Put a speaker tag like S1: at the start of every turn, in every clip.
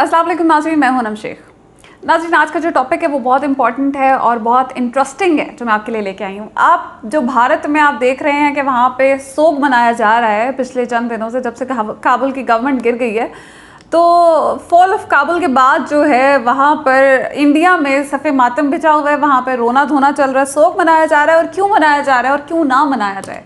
S1: अस्सलाम वालेकुम नाज़रीन, मैं हूं नम शेख। नाज़रीन, आज का जो टॉपिक है वो बहुत इंपॉर्टेंट है और बहुत इंटरेस्टिंग है जो मैं आपके लिए लेके आई हूँ। आप जो भारत में आप देख रहे हैं कि वहाँ पे सोग मनाया जा रहा है पिछले चंद दिनों से, जब से काबुल की गवर्नमेंट गिर गई है। तो फॉल ऑफ काबुल के बाद जो है वहाँ पर इंडिया में सफ़े मातम बिछा हुआ है, वहाँ पर रोना धोना चल रहा है, सोग मनाया जा रहा है। और क्यों मनाया जा रहा है और क्यों ना मनाया जाए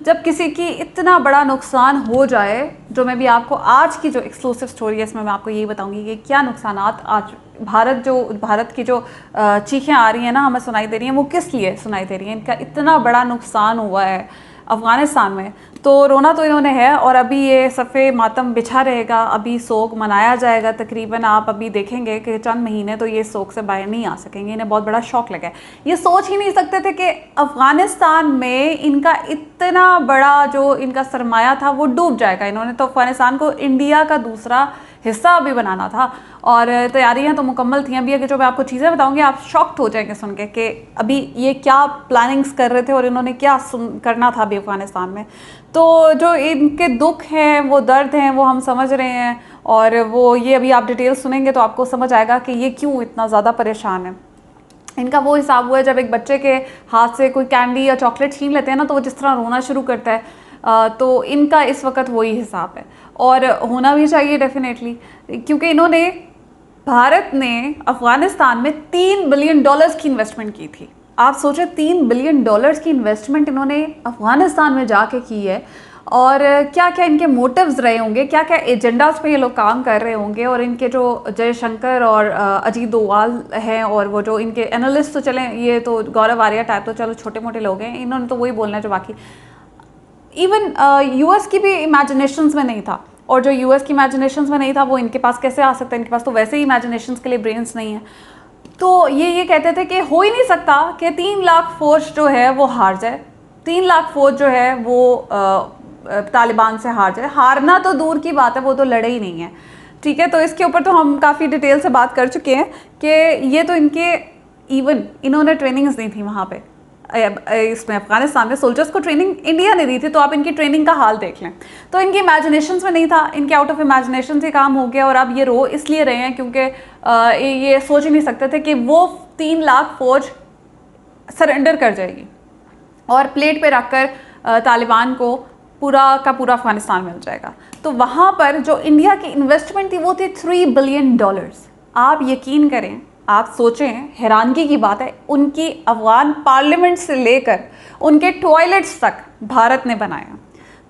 S1: जब किसी की इतना बड़ा नुकसान हो जाए। जो मैं भी आपको आज की जो एक्सक्लूसिव स्टोरी है इसमें मैं आपको यही बताऊंगी कि क्या नुकसानात आज भारत की जो चीखें आ रही हैं ना, हमें सुनाई दे रही हैं, वो किस लिए सुनाई दे रही हैं। इनका इतना बड़ा नुकसान हुआ है अफ़गानिस्तान में, तो रोना तो इन्होंने है और अभी ये सफ़े मातम बिछा रहेगा, अभी सोग मनाया जाएगा। तकरीबन आप अभी देखेंगे कि चंद महीने तो ये सोग से बाहर नहीं आ सकेंगे। इन्हें बहुत बड़ा शौक लगा है। ये सोच ही नहीं सकते थे कि अफ़गानिस्तान में इनका इतना बड़ा जो इनका सरमाया था वो डूब जाएगा। इन्होंने तो अफ़गानिस्तान को इंडिया का दूसरा हिस्सा भी बनाना था और तैयारियां तो मुकम्मल थी। अभी अगर जो मैं आपको चीज़ें बताऊंगी आप शॉक्ड हो जाएंगे सुन के कि अभी ये क्या प्लानिंग्स कर रहे थे और इन्होंने क्या करना था अभी अफ़गानिस्तान में। तो जो इनके दुख हैं, वो दर्द हैं, वो हम समझ रहे हैं और वो ये अभी आप डिटेल सुनेंगे तो आपको समझ आएगा कि ये क्यों इतना ज़्यादा परेशान है। इनका वो हिसाब हुआ है जब एक बच्चे के हाथ से कोई कैंडी या चॉकलेट छीन लेते हैं ना, तो वो जिस तरह रोना शुरू करता है, तो इनका इस वक्त वही हिसाब है और होना भी चाहिए डेफिनेटली, क्योंकि इन्होंने भारत ने अफ़गानिस्तान में $3 बिलियन की इन्वेस्टमेंट की थी। आप सोचें, $3 बिलियन की इन्वेस्टमेंट इन्होंने अफ़गानिस्तान में जाके की है और क्या क्या इनके मोटिव्स रहे होंगे, क्या क्या एजेंडाज पे ये लोग काम कर रहे होंगे। और इनके जो जयशंकर और अजीत डोवाल हैं और वो जो इनके एनालिस्ट तो चलें, ये तो गौरव आर्या टाइप तो चलो छोटे मोटे लोग हैं, इन्होंने तो वही बोलना है जो बाकी इवन यूएस की भी इमेजिनेशंस में नहीं था। और जो यूएस की इमेजिनेशंस में नहीं था वो इनके पास कैसे आ सकता है, इनके पास तो वैसे ही इमेजिनेशंस के लिए ब्रेन्स नहीं है। तो ये कहते थे कि हो ही नहीं सकता कि 3 लाख फौज जो है वो हार जाए, 3 लाख फौज जो है वो तालिबान से हार जाए। हारना तो दूर की बात है, वो तो लड़े ही नहीं है, ठीक है। तो इसके ऊपर तो हम काफ़ी डिटेल से बात कर चुके हैं कि ये तो इन्होंने ट्रेनिंग्स दी थी वहाँ पे इसमें अफ़गानिस्तान में सोल्जर्स को ट्रेनिंग इंडिया ने दी थी। तो आप इनकी ट्रेनिंग का हाल देख लें, तो इनकी इमेजिनेशंस में नहीं था, इनके आउट ऑफ इमेजिनेशन से काम हो गया। और अब ये रो इसलिए रहे हैं क्योंकि ये सोच ही नहीं सकते थे कि वो 3 लाख फौज सरेंडर कर जाएगी और प्लेट पे रखकर तालिबान को पूरा का पूरा अफ़गानिस्तान मिल जाएगा। तो वहाँ पर जो इंडिया की इन्वेस्टमेंट थी वो थी $3 बिलियन। आप यकीन करें, आप सोचें, हैरानगी की बात है, उनकी अफ़गान पार्लियामेंट से लेकर उनके टॉयलेट्स तक भारत ने बनाया।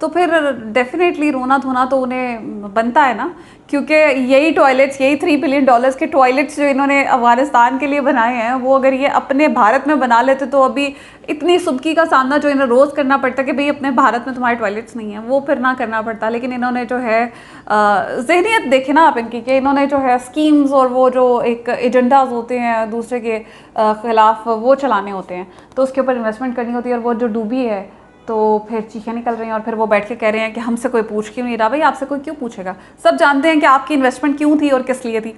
S1: तो फिर डेफिनेटली रोना धोना तो उन्हें बनता है ना, क्योंकि यही टॉयलेट्स, यही $3 बिलियन के टॉयलेट्स जो इन्होंने अफ़गानिस्तान के लिए बनाए हैं, वो अगर ये अपने भारत में बना लेते तो अभी इतनी सुबकी का सामना जो इन्हें रोज़ करना पड़ता कि भाई अपने भारत में तुम्हारे टॉयलेट्स नहीं हैं, वो फिर ना करना पड़ता। लेकिन इन्होंने जो है ज़हनियत देखे ना आप इनकी, कि इन्होंने जो है स्कीम्स और वो जो एक एजेंडाज होते हैं दूसरे के ख़िलाफ़ वो चलाने होते हैं, तो उसके ऊपर इन्वेस्टमेंट करनी होती है। और वो जो डूबी है तो फिर चीखें निकल रही हैं और फिर वो बैठ के कह रहे हैं कि हमसे कोई पूछ क्यों नहीं रहा। भाई आपसे कोई क्यों पूछेगा, सब जानते हैं कि आपकी इन्वेस्टमेंट क्यों थी और किस लिए थी।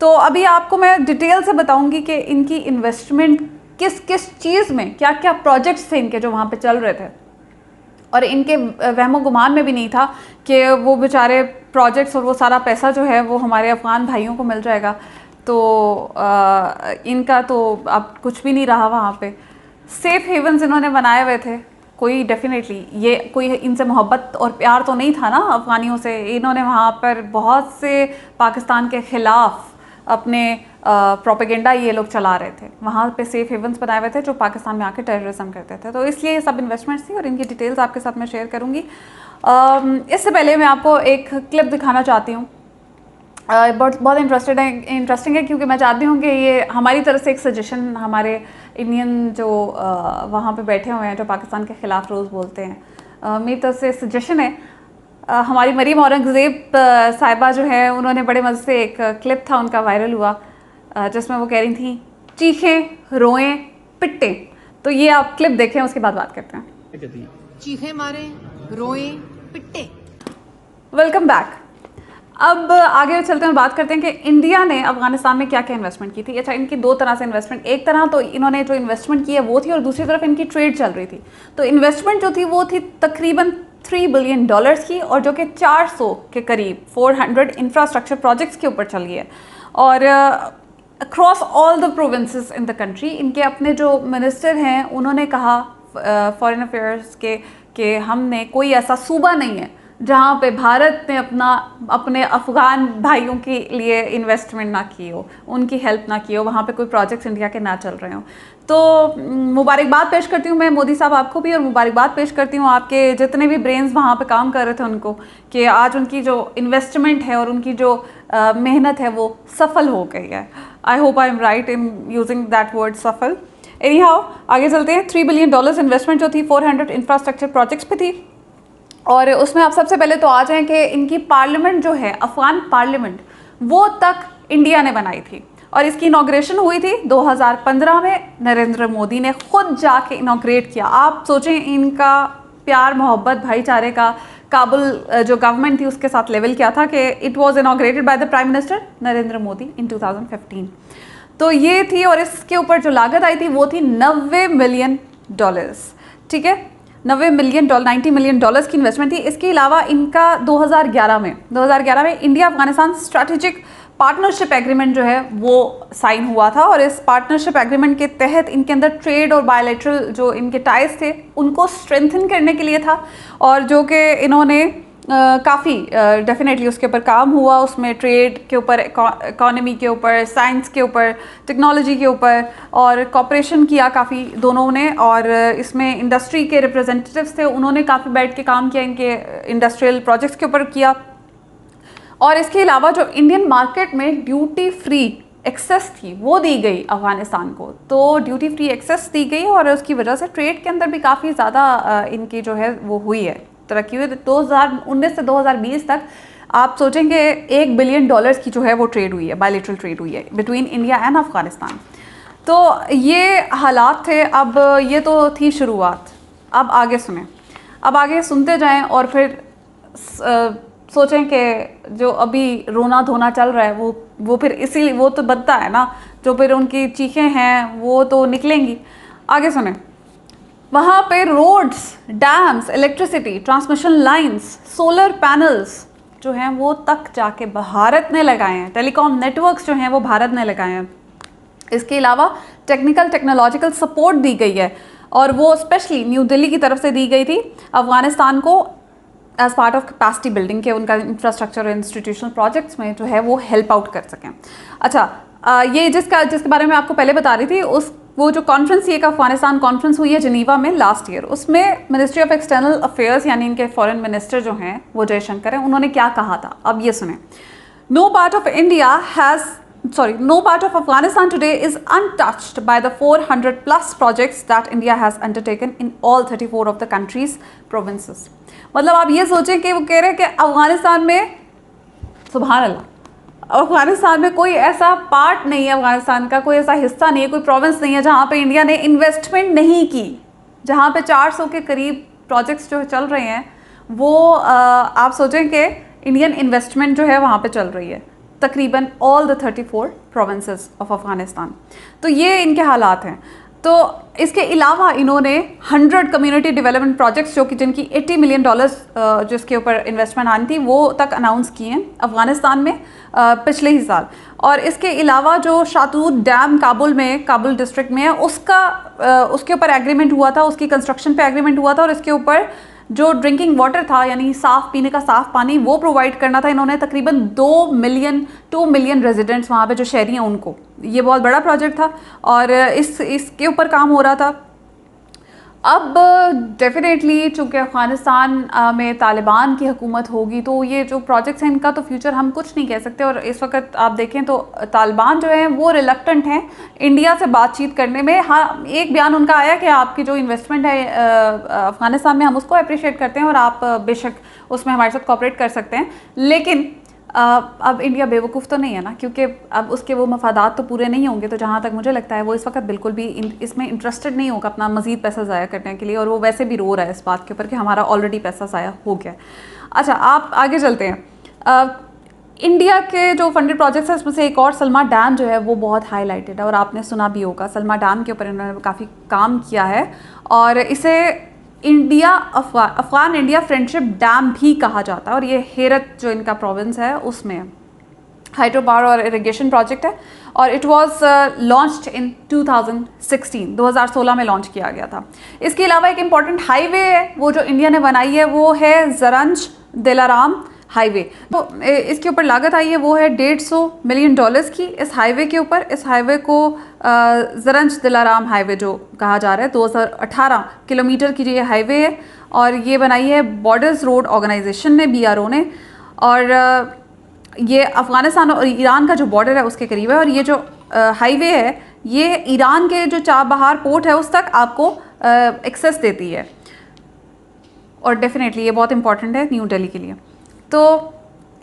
S1: तो अभी आपको मैं डिटेल से बताऊंगी कि इनकी इन्वेस्टमेंट किस किस चीज़ में, क्या क्या प्रोजेक्ट्स थे इनके जो वहाँ पे चल रहे थे। और इनके वहमो गुमान में भी नहीं था कि वो बेचारे प्रोजेक्ट्स और वो सारा पैसा जो है वो हमारे अफ़गान भाइयों को मिल जाएगा। तो इनका तो अब कुछ भी नहीं रहा वहाँ पे। सेफ़ हेवन्स इन्होंने बनाए हुए थे, कोई डेफिनेटली ये कोई इनसे मोहब्बत और प्यार तो नहीं था ना अफ़गानियों से। इन्होंने वहाँ पर बहुत से पाकिस्तान के ख़िलाफ़ अपने प्रोपेगेंडा ये लोग चला रहे थे। वहाँ पे सेफ़ हेवन्स बनाए हुए थे जो पाकिस्तान में आके टेररिज्म करते थे। तो इसलिए ये सब इन्वेस्टमेंट्स थी और इनकी डिटेल्स आपके साथ मैं शेयर करूँगी। इससे पहले मैं आपको एक क्लिप दिखाना चाहती हूँ। बहुत इंटरेस्टिंग है क्योंकि मैं चाहती हूँ कि ये हमारी तरफ से एक सजेशन हमारे इंडियन जो वहाँ पे बैठे हुए हैं जो पाकिस्तान के ख़िलाफ़ रोज़ बोलते हैं, मेरी तरफ से सजेशन है। हमारी मरीम औरंगज़ेब साहिबा जो है, उन्होंने बड़े मज़े से एक क्लिप था उनका वायरल हुआ जिसमें वो कह रही थी चीखें रोएं पिटें। तो ये आप क्लिप देखें, उसके बाद बात करते हैं।
S2: चीखें मारें, रोएं, पिटें।
S1: Welcome back. अब आगे चलते हैं और बात करते हैं कि इंडिया ने अफगानिस्तान में क्या क्या इन्वेस्टमेंट की थी। अच्छा, इनकी दो तरह से इन्वेस्टमेंट, एक तरह तो इन्होंने जो इन्वेस्टमेंट की है वो थी और दूसरी तरफ इनकी ट्रेड चल रही थी। तो इन्वेस्टमेंट जो थी वो थी तकरीबन $3 बिलियन की, और जो कि 400 के करीब 400 इंफ्रास्ट्रक्चर प्रोजेक्ट्स के ऊपर चली है। और across all the provinces in the country, इनके अपने जो मिनिस्टर हैं उन्होंने कहा फॉरेन अफेयर्स के कि हमने कोई ऐसा सूबा नहीं है जहाँ पे भारत ने अपने अफ़गान भाइयों के लिए इन्वेस्टमेंट ना की हो, उनकी हेल्प ना की हो, वहाँ पे कोई प्रोजेक्ट्स इंडिया के ना चल रहे हों। तो मुबारकबाद पेश करती हूँ मैं मोदी साहब आपको भी, और मुबारकबाद पेश करती हूँ आपके जितने भी ब्रेन्स वहाँ पे काम कर रहे थे उनको, कि आज उनकी जो इन्वेस्टमेंट है और उनकी जो मेहनत है वो सफल हो गई है। I hope I am right in using that word सफल। एनी हाउ, आगे चलते हैं। $3 बिलियन इन्वेस्टमेंट जो थी 400 इंफ्रास्ट्रक्चर प्रोजेक्ट्स पे थी, और उसमें आप सबसे पहले तो आ जाएं कि इनकी पार्लियामेंट जो है, अफ़गान पार्लियामेंट, वो तक इंडिया ने बनाई थी, और इसकी इनॉग्रेशन हुई थी 2015 में। नरेंद्र मोदी ने खुद जाके इनॉग्रेट किया। आप सोचें इनका प्यार मोहब्बत भाईचारे का काबुल जो गवर्नमेंट थी उसके साथ लेवल क्या था, कि it was inaugurated by the prime minister Narendra Modi in 2015। तो ये थी, और इसके ऊपर जो लागत आई थी वो थी $90 मिलियन। ठीक है, $90 मिलियन की इन्वेस्टमेंट थी। इसके अलावा इनका 2011 में India Afghanistan strategic partnership agreement जो है वो साइन हुआ था, और इस पार्टनरशिप एग्रीमेंट के तहत इनके अंदर ट्रेड और बायलैटरल जो इनके टाइज थे उनको स्ट्रेंथन करने के लिए था, और जो कि इन्होंने काफ़ी डेफिनेटली उसके ऊपर काम हुआ। उसमें ट्रेड के ऊपर, इकोनॉमी के ऊपर, साइंस के ऊपर, टेक्नोलॉजी के ऊपर, और कॉपरेशन किया काफ़ी दोनों ने। और इसमें इंडस्ट्री के रिप्रेजेंटेटिव्स थे, उन्होंने काफ़ी बैठ के काम किया, इनके इंडस्ट्रियल प्रोजेक्ट्स के ऊपर किया। और इसके अलावा जो इंडियन मार्केट में ड्यूटी फ्री एक्सेस थी वो दी गई अफ़गानिस्तान को, तो ड्यूटी फ्री एक्सेस दी गई, और उसकी वजह से ट्रेड के अंदर भी काफ़ी ज़्यादा इनकी जो है वो हुई है, तरक्की हुई। 2019 से 2020 तक आप सोचेंगे $1 बिलियन की जो है वो ट्रेड हुई है, बायलैटरल ट्रेड हुई है बिटवीन इंडिया एंड अफ़गानिस्तान। तो ये हालात थे। अब ये तो थी शुरुआत, अब आगे सुने, अब आगे सुनते जाएं, और फिर सोचें कि जो अभी रोना धोना चल रहा है वो फिर इसीलिए वो तो बनता है ना, जो फिर उनकी चीखें हैं वो तो निकलेंगी। आगे सुने। वहाँ पे roads, dams, electricity, transmission lines, solar panels जो हैं वो तक जाके भारत ने लगाए हैं। टेलीकॉम नेटवर्क्स जो हैं वो भारत ने लगाए हैं। इसके अलावा टेक्नोलॉजिकल सपोर्ट दी गई है, और वो स्पेशली न्यू दिल्ली की तरफ से दी गई थी अफ़गानिस्तान को as part of capacity building के, उनका इंफ्रास्ट्रक्चर और इंस्टीट्यूशनल प्रोजेक्ट्स में जो है वो हेल्प आउट कर सकें। अच्छा, ये जिसके बारे में आपको पहले बता रही थी, वो जो कॉन्फ्रेंस, ये का अफगानिस्तान कॉन्फ्रेंस हुई है जिनीवा में लास्ट ईयर, उसमें मिनिस्ट्री ऑफ एक्सटर्नल अफेयर्स यानी इनके फॉरेन मिनिस्टर जो हैं वो जयशंकर हैं, उन्होंने क्या कहा था अब ये सुने। No part of Afghanistan today is untouched by the 400+ projects that India has undertaken in all 34 of the countries provinces. मतलब आप ये सोचें कि वो कह रहे हैं कि अफगानिस्तान में, सुभान अल्लाह, अफगानिस्तान में कोई ऐसा पार्ट नहीं है, अफगानिस्तान का कोई ऐसा हिस्सा नहीं है, कोई प्रोविंस नहीं है जहाँ पे इंडिया ने इन्वेस्टमेंट नहीं की, जहाँ पे 400 के करीब प्रोजेक्ट्स जो चल रहे हैं वो आप सोचें कि इंडियन इन्वेस्टमेंट जो है वहाँ पे चल रही है तकरीबन all the 34 provinces of Afghanistan. तो ये इनके हालात हैं। तो इसके अलावा इन्होंने 100 कम्युनिटी डेवलपमेंट प्रोजेक्ट्स जो कि जिनकी $80 मिलियन जिसके ऊपर इन्वेस्टमेंट आनी थी वो तक अनाउंस किए हैं अफ़गानिस्तान में पिछले ही साल। और इसके अलावा जो शातूत डैम काबुल डिस्ट्रिक्ट में है उसके ऊपर एग्रीमेंट हुआ था, उसकी कंस्ट्रक्शन पे एग्रीमेंट हुआ था, और इसके ऊपर जो ड्रिंकिंग वाटर था यानी साफ़ पीने का साफ़ पानी वो प्रोवाइड करना था। इन्होंने तकरीबन 2 मिलियन रेजिडेंट्स वहाँ पे जो शहरी हैं उनको, ये बहुत बड़ा प्रोजेक्ट था और इसके ऊपर काम हो रहा था। अब डेफिनेटली चूँकि अफ़गानिस्तान में तालिबान की हुकूमत होगी तो ये जो प्रोजेक्ट्स हैं इनका तो फ्यूचर हम कुछ नहीं कह सकते। और इस वक्त आप देखें तो तालिबान जो है वो रिलक्टेंट हैं इंडिया से बातचीत करने में। हाँ, एक बयान उनका आया कि आपकी जो इन्वेस्टमेंट है अफ़गानिस्तान में हम उसको अप्रिशिएट करते हैं और आप बेशक उसमें हमारे साथ कोऑपरेट कर सकते हैं, लेकिन अब इंडिया बेवकूफ़ तो नहीं है ना, क्योंकि अब उसके वो मफादात तो पूरे नहीं होंगे। तो जहाँ तक मुझे लगता है वो इस वक्त बिल्कुल भी इसमें इंटरेस्टेड नहीं होगा अपना मज़ीद पैसा ज़ाया करने के लिए, और वो वैसे भी रो रहा है इस बात के ऊपर कि हमारा ऑलरेडी पैसा ज़ाया हो गया। अच्छा, आप आगे चलते हैं। इंडिया के जो फंडेड प्रोजेक्ट्स हैं उसमें से एक और सलमा डैम जो है वो बहुत हाईलाइटेड है और आपने सुना भी होगा। सलमा डैम के ऊपर इन्होंने काफ़ी काम किया है और इसे India Afghan India friendship dam भी कहा जाता है, और ये हेरत जो इनका प्रोविंस है उसमें है। हाइड्रो पावर और इरिगेशन प्रोजेक्ट है, और इट वाज लॉन्च्ड इन 2016 में लॉन्च किया गया था। इसके अलावा एक इम्पॉर्टेंट हाईवे है वो जो इंडिया ने बनाई है, वो है ज़रंज दिलाराम हाईवे। तो इसके ऊपर लागत आई है वो है $150 मिलियन की इस हाईवे के ऊपर। इस हाईवे को ज़रंज दिलाराम हाईवे जो कहा जा रहा है, 2018 किलोमीटर की ये हाईवे है, और ये बनाई है बॉर्डर्स रोड ऑर्गेनाइजेशन ने, BRO ने, और ये अफ़गानिस्तान और ईरान का जो बॉर्डर है उसके करीब है। और ये जो हाईवे है ये ईरान के जो चाबहार पोर्ट है उस तक आपको एक्सेस देती है, और डेफिनेटली ये बहुत इंपॉर्टेंट है न्यू दिल्ली के लिए। तो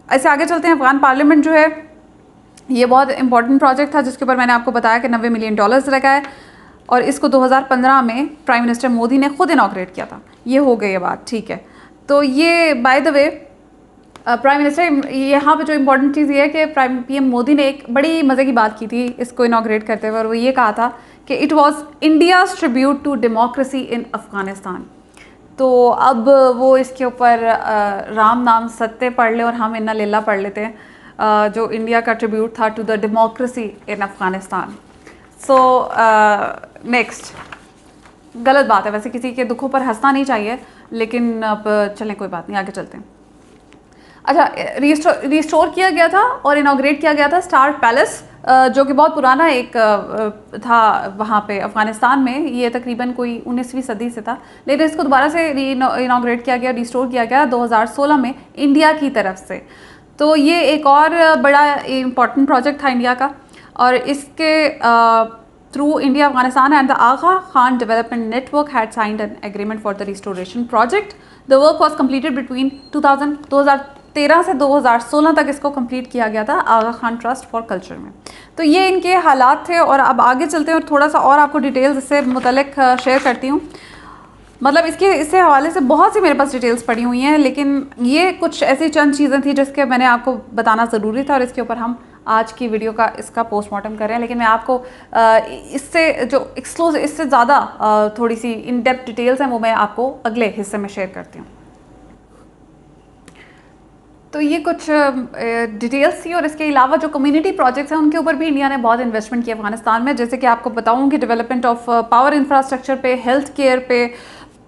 S1: ऐसे आगे चलते हैं। अफ़गान पार्लियामेंट जो है ये बहुत इंपॉर्टेंट प्रोजेक्ट था जिसके ऊपर मैंने आपको बताया कि $90 मिलियन लगा है, और इसको 2015 में प्राइम मिनिस्टर मोदी ने खुद इनॉग्रेट किया था। ये हो गई ये बात, ठीक है। तो ये by the way prime minister, यहाँ पे जो इम्पोर्टेंट चीज़ ये है कि PM मोदी ने एक बड़ी मज़े की बात की थी इसको इनॉग्रेट करते हुए, और वो ये कहा था कि it was India's tribute to democracy in Afghanistan. तो अब वो इसके ऊपर राम नाम सत्य पढ़ ले और हम इन्ना लीला पढ़ लेते हैं, जो इंडिया का ट्रिब्यूट था to the democracy in Afghanistan. So next, गलत बात है वैसे, किसी के दुखों पर हंसना नहीं चाहिए, लेकिन अब चलें कोई बात नहीं, आगे चलते हैं। अच्छा, रिस्टोर किया गया था और इनॉग्रेट किया गया था स्टार पैलेस, जो कि बहुत पुराना एक था वहाँ पे अफ़गानिस्तान में। ये तकरीबन कोई 19वीं सदी से था, लेकिन इसको दोबारा से इनॉग्रेट किया गया, रिस्टोर किया गया 2016 में इंडिया की तरफ से। तो ये एक और बड़ा इम्पॉर्टेंट प्रोजेक्ट था इंडिया का, और इसके through India Afghanistan and the Aga Khan development network had signed an agreement for the restoration project. The work was completed between 2013 से 2016 तक इसको कंप्लीट किया गया था Aga Khan trust for culture में। तो ये इनके हालात थे, और अब आगे चलते हैं और थोड़ा सा और आपको डिटेल्स इससे मुतल्लिक शेयर करती हूँ। मतलब इससे हवाले से बहुत सी मेरे पास डिटेल्स पड़ी हुई हैं, लेकिन ये कुछ ऐसी चंद चीज़ें थी जिसके मैंने आपको बताना ज़रूरी था, और इसके ऊपर हम आज की वीडियो का इसका पोस्टमार्टम कर रहे हैं। लेकिन मैं आपको इससे जो एक्सक्लूसिव, इससे ज़्यादा थोड़ी सी इन डेप्थ डिटेल्स हैं वो मैं आपको अगले हिस्से में शेयर करती हूँ। तो ये कुछ डिटेल्स थी, और इसके अलावा जो कम्युनिटी प्रोजेक्ट्स हैं उनके ऊपर भी इंडिया ने बहुत इन्वेस्टमेंट किया अफगानिस्तान में। जैसे कि आपको बताऊं कि डेवलपमेंट ऑफ पावर इंफ्रास्ट्रक्चर पे, हेल्थ केयर पे,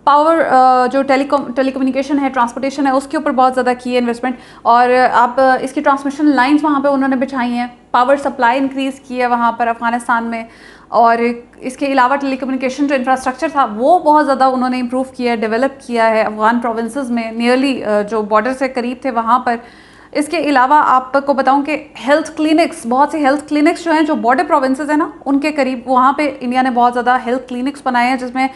S1: पावर जो टेलीकम्युनिकेशन है, ट्रांसपोर्टेशन है, उसके ऊपर बहुत ज़्यादा की है इन्वेस्टमेंट। और आप इसकी ट्रांसमिशन लाइंस वहाँ पे उन्होंने बिछाई हैं, पावर सप्लाई इंक्रीज़ की है वहाँ पर अफ़गानिस्तान में। और इसके अलावा टेलीकम्युनिकेशन जो इंफ्रास्ट्रक्चर था वो बहुत ज़्यादा उन्होंने इम्प्रूव किया है, डेवलप किया है अफ़गान प्रोविंसेस में, नियरली जो बॉर्डर से करीब थे वहाँ पर। इसके अलावा आपको बताऊं कि हेल्थ क्लिनिक्स, बहुत से हेल्थ क्लिनिक्स जो हैं जो बॉर्डर प्रोविंसेस हैं ना उनके करीब, वहाँ पे इंडिया ने बहुत ज़्यादा हेल्थ क्लिनिक्स बनाए हैं, जिसमें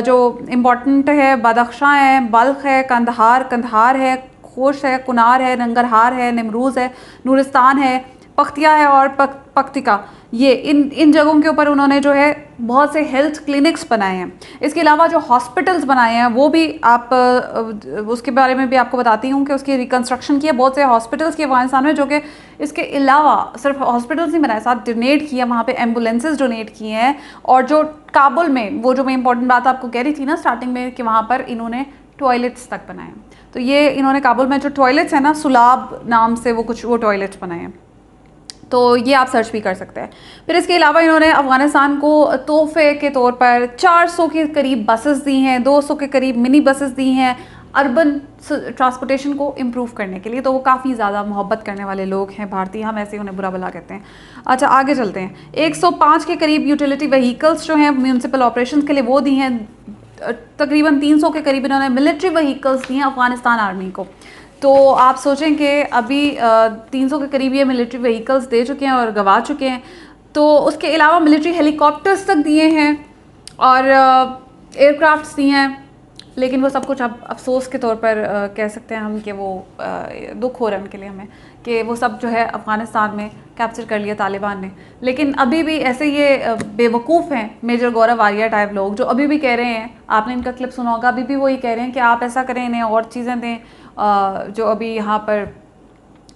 S1: जो इम्पॉर्टेंट है बदख्शां है, बल्ख है, कंधार है, खोश है, कुनार है, नंगरहार है, निमरूज़ है, नूरिस्तान है, पख्तिया है और पख्तिका। ये इन जगहों के ऊपर उन्होंने जो है बहुत से हेल्थ क्लिनिक्स बनाए हैं। इसके अलावा जो हॉस्पिटल्स बनाए हैं वो भी आप उसके बारे में भी आपको बताती हूँ कि उसकी रिकन्स्ट्रक्शन की है बहुत से हॉस्पिटल्स की अफगानिस्तान में, जो कि इसके अलावा सिर्फ हॉस्पिटल्स नहीं बनाए, साथ डोनेट किए वहाँ पे एम्बुलेंसेज डोनेट किए हैं। और जो काबुल में, वो जो मैं इंपॉर्टेंट बात आपको कह रही थी ना स्टार्टिंग में, कि वहाँ पर इन्होंने टॉयलेट्स तक बनाए हैं। तो ये इन्होंने काबुल में जो टॉयलेट्स हैं ना, सुलाब नाम से वो टॉयलेट्स बनाए हैं, तो ये आप सर्च भी कर सकते हैं। फिर इसके अलावा इन्होंने अफ़गानिस्तान को तोहफे के तौर पर 400 के करीब बसेस दी हैं, 200 के करीब मिनी बसेस दी हैं अर्बन ट्रांसपोर्टेशन को इम्प्रूव करने के लिए। तो वो काफ़ी ज़्यादा मोहब्बत करने वाले लोग हैं भारतीय, हम ऐसे उन्हें बुरा भला कहते हैं। अच्छा, आगे चलते हैं। 105 के करीब यूटिलिटी व्हीकल्स जो हैं म्यूनसिपल ऑपरेशन के लिए वो दी हैं। तकरीबन 300 के करीब इन्होंने मिलिट्री व्हीकल्स दी हैं अफ़गानिस्तान आर्मी को। तो आप सोचें कि अभी 300 के करीब ये मिलिट्री व्हीकल्स दे चुके हैं और गंवा चुके हैं। तो उसके अलावा मिलिट्री हेलीकॉप्टर्स तक दिए हैं और एयरक्राफ्ट्स दिए हैं, लेकिन वो सब कुछ अब अफसोस के तौर पर कह सकते हैं हम कि वो दुख हो रहा है उनके लिए हमें, कि वो सब जो है अफ़गानिस्तान में कैप्चर कर लिया तालिबान ने। लेकिन अभी भी ऐसे ये बेवकूफ़ हैं मेजर गौरव आर्या टाइप लोग, जो अभी भी कह रहे हैं, आपने इनका क्लिप सुना होगा, अभी भी वो ये कह रहे हैं कि आप ऐसा करें, इन्हें और चीज़ें दें। जो अभी यहाँ पर